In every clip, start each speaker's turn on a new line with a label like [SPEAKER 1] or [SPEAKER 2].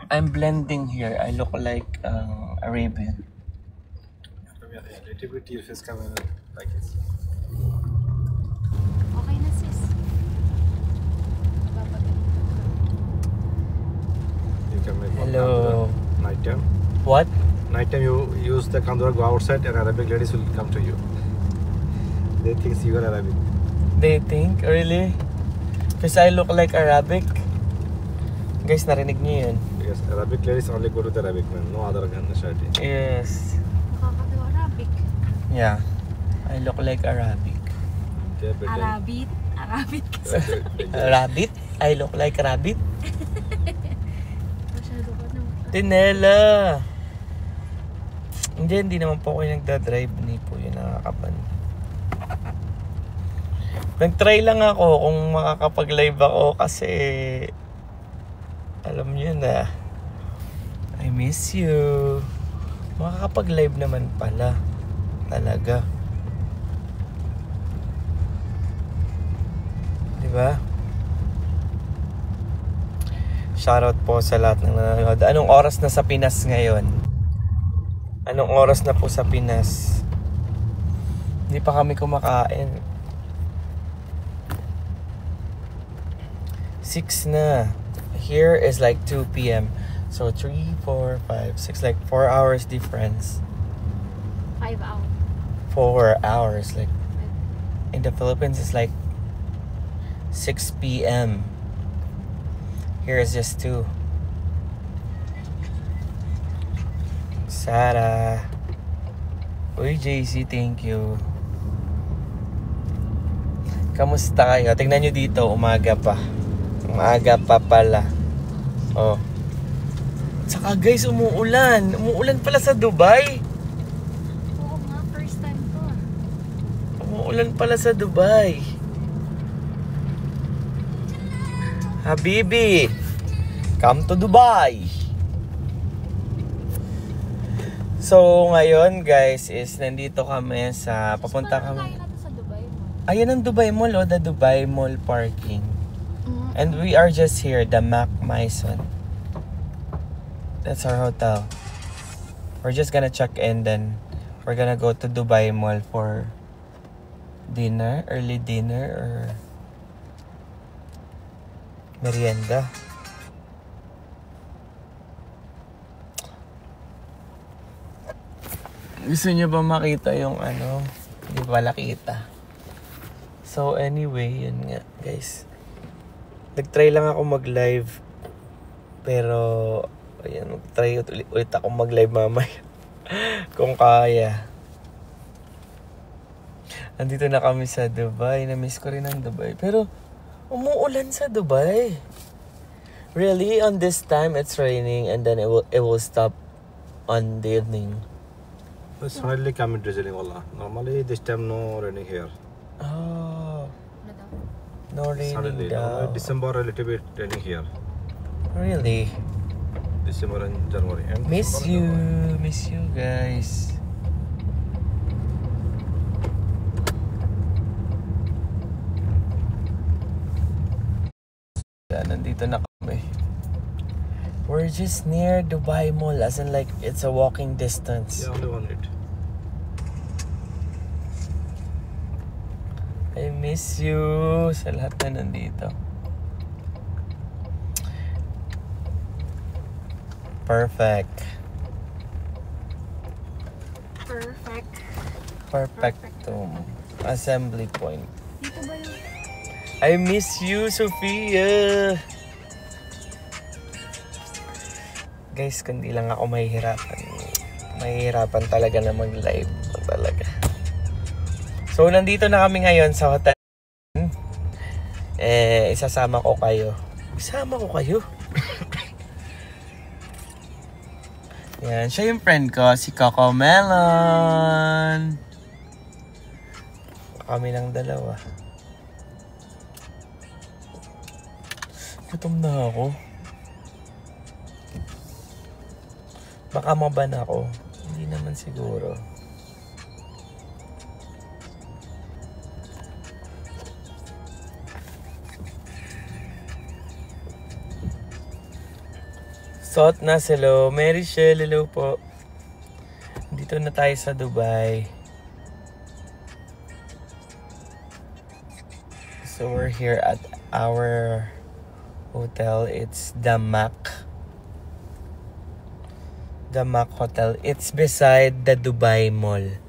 [SPEAKER 1] I'm blending here. I look like Arabian.
[SPEAKER 2] Yeah, a little bit your face camera like this.
[SPEAKER 3] Okay na sis.
[SPEAKER 2] You can make one
[SPEAKER 1] Hello.
[SPEAKER 2] Kandura night time.
[SPEAKER 1] What?
[SPEAKER 2] Night time you use the Kandura, go outside and Arabic ladies will come to you. They think you are Arabic.
[SPEAKER 1] They think? Really? Because I look like Arabic? Guys, narinig niyo yun?
[SPEAKER 2] Yes, Arabic ladies only go to the Arabic man, no other nationality.
[SPEAKER 1] Yes.
[SPEAKER 3] Nakakagawa Arabic.
[SPEAKER 1] Yeah. I look like Arabic.
[SPEAKER 2] They are better.
[SPEAKER 3] Arabit. Arabit kasi.
[SPEAKER 1] Rabbit? I look like rabbit?
[SPEAKER 3] Masyado ka naman.
[SPEAKER 1] Tinela! Hindi naman po ako yung nagdadrive. Hindi po yun nakakapan. Nag-try lang ako kung makakapag-live ako kasi alam niyo na I miss you. Makakapag-live naman pala. Talaga. Diba? Shoutout po sa lahat ng nanonood. Anong oras na sa Pinas ngayon? Anong oras na po sa Pinas? Hindi pa kami kumakain. 6 na. Here is like 2 p.m. So 3, 4, 5, 6, like 4 hours difference.
[SPEAKER 3] 5 hours.
[SPEAKER 1] 4 hours. Like in the Philippines, it's like 6 p.m. Here is just 2. Sarah. Uy, JC, thank you. Kamusta kayo? Tingnan nyo dito, umaga pa. Umaga pa pala. Oh. Tsaka guys, umuulan. Umuulan pala sa Dubai.
[SPEAKER 3] Oo nga, first time to.
[SPEAKER 1] Umuulan pala sa Dubai. Habibi, come to Dubai. So, ngayon guys, is nandito kami sa, papunta
[SPEAKER 3] Parang
[SPEAKER 1] kami.
[SPEAKER 3] tayo natin sa Dubai mo.
[SPEAKER 1] Ayan ang Dubai Mall, oh, the Dubai Mall parking. And we are just here, the Mac Maison. That's our hotel. We're just gonna check in, then we're gonna go to Dubai Mall for dinner, early dinner, or merienda. Gusto niyo ba makita yung ano? Hindi pala kita. So anyway, yun nga guys. Nag-try lang ako mag-live. Pero ayan, mag-try ulit ako mag-live mamaya. Kung kaya. Andito na kami sa Dubai. Na-miss ko rin ang Dubai. Pero umuulan sa Dubai. Really? On this time, it's raining and then it will stop on the evening.
[SPEAKER 2] But suddenly come drizzling wallah. Normally this time no raining here.
[SPEAKER 1] Oh,
[SPEAKER 3] Ano daw?
[SPEAKER 1] no raining
[SPEAKER 2] Suddenly,
[SPEAKER 1] daw.
[SPEAKER 2] December a little bit raining here.
[SPEAKER 1] Really?
[SPEAKER 2] December and January. And
[SPEAKER 1] Miss
[SPEAKER 2] December and
[SPEAKER 1] you.
[SPEAKER 2] January.
[SPEAKER 1] Miss you guys. Nandito na kami. We're just near Dubai Mall, as in like it's a walking distance.
[SPEAKER 2] Yeah, only 1 minute.
[SPEAKER 1] I miss you sa lahat na nandito. Perfect.
[SPEAKER 3] Perfect.
[SPEAKER 1] Perfectum. Assembly point.
[SPEAKER 3] Dito ba yung...
[SPEAKER 1] I miss you, Sophia. Guys, kundi lang ako mahihirapan. Mahihirapan talaga na mag-live. Talaga. So, nandito na kami ngayon sa hotel. Isasama ko kayo. Isama ko kayo? Yan, siya yung friend ko, si Coco Melon. Kami lang dalawa. Gutom na ako. Baka maban ako. Hindi naman siguro. Sot na, hello. Mary Shell, hello po. Dito na tayo sa Dubai. So we're here at our hotel. It's the Mac Hotel. It's beside the Dubai Mall.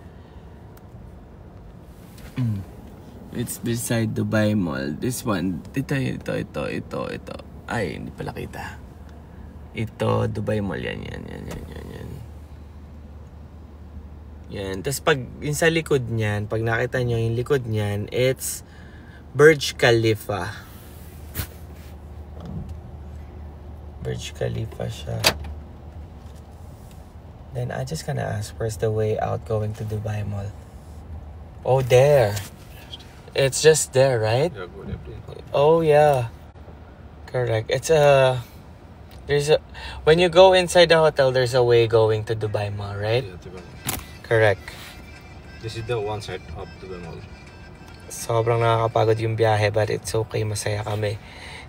[SPEAKER 1] It's beside Dubai Mall. This one, ito. Ay, hindi pala kita. Ito, Dubai Mall. Yan. Yan. Tapos pag yung sa likod niyan, pag nakita nyo yung likod niyan, it's Burj Khalifa. Burj Khalifa siya. Then I just gonna ask, where's the way out going to Dubai Mall? Oh, there. It's just there, right?
[SPEAKER 2] Yeah, good.
[SPEAKER 1] Oh, yeah. Correct. When you go inside the hotel, there's a way going to Dubai Mall, right?
[SPEAKER 2] Yeah, Dubai Mall.
[SPEAKER 1] Correct.
[SPEAKER 2] This is the one side of Dubai Mall.
[SPEAKER 1] Sobrang nakakapagod yung biyahe, but it's okay. Masaya kami.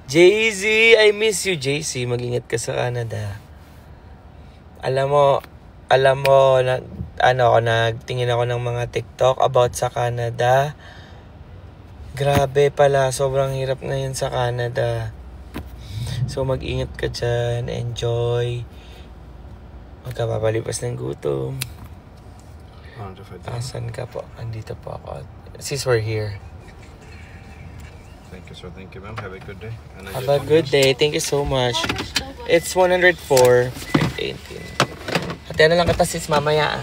[SPEAKER 1] JZ, I miss you, JC. Mag-ingat ka sa Canada. Alam mo, nagtingin ako ng mga TikTok about sa Canada. Grabe pala, sobrang hirap ngayon sa Canada. So mag-ingat ka dyan, enjoy. Magkapapalipas ng gutom. Asan ka po? Andito po ako. Since we're here.
[SPEAKER 2] Thank you, sir. Thank you, ma'am. Have a good day. And
[SPEAKER 1] Have a good day. Thank you so much. It's 104.18. Hati na lang kita sis mamaya.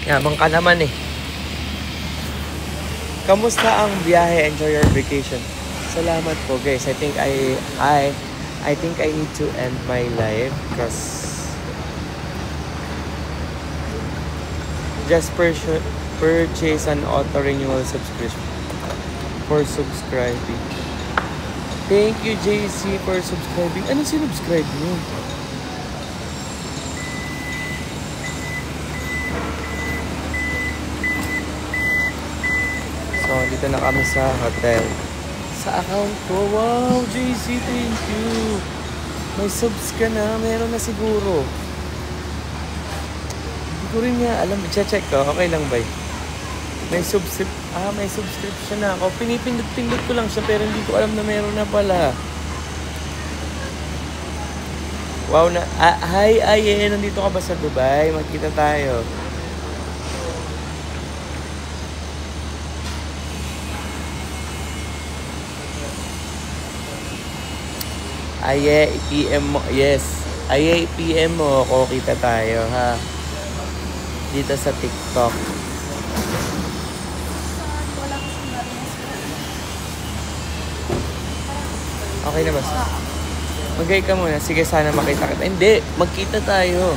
[SPEAKER 1] Yabang ka naman eh. Kamusta ang biyahe? Enjoy your vacation. Salamat po guys. I think I need to end my live because just purchase an auto renewal subscription for subscribing. Thank you JC for subscribing. Ano sinubscribe mo? So, dito na kami sa hotel. Sa account ko. Wow, JC, thank you. May subs ka na. Meron na siguro. Hindi ko rin nga alam. I-check ko. Okay lang ba? May subscription na ako. Pinipindot-pindot ko lang siya pero hindi ko alam na meron na pala. Wow na. Hi, Aye. Nandito ka ba sa Dubai? Magkita tayo. Aye, PM mo. Yes. Aye, PM mo. Ako, kita tayo, ha? Dito sa TikTok. Okay na ba? Mag-gay ka muna. Sige, sana makita kita. Hindi, magkita tayo.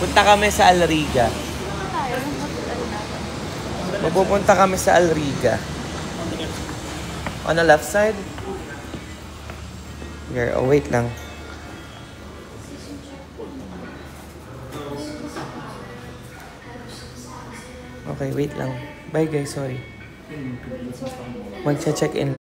[SPEAKER 1] Punta kami sa Alriga. Mapupunta kami sa Alriga. On the left side? Here, oh wait lang. Okay, wait lang. Bye guys, sorry. Mag-check in.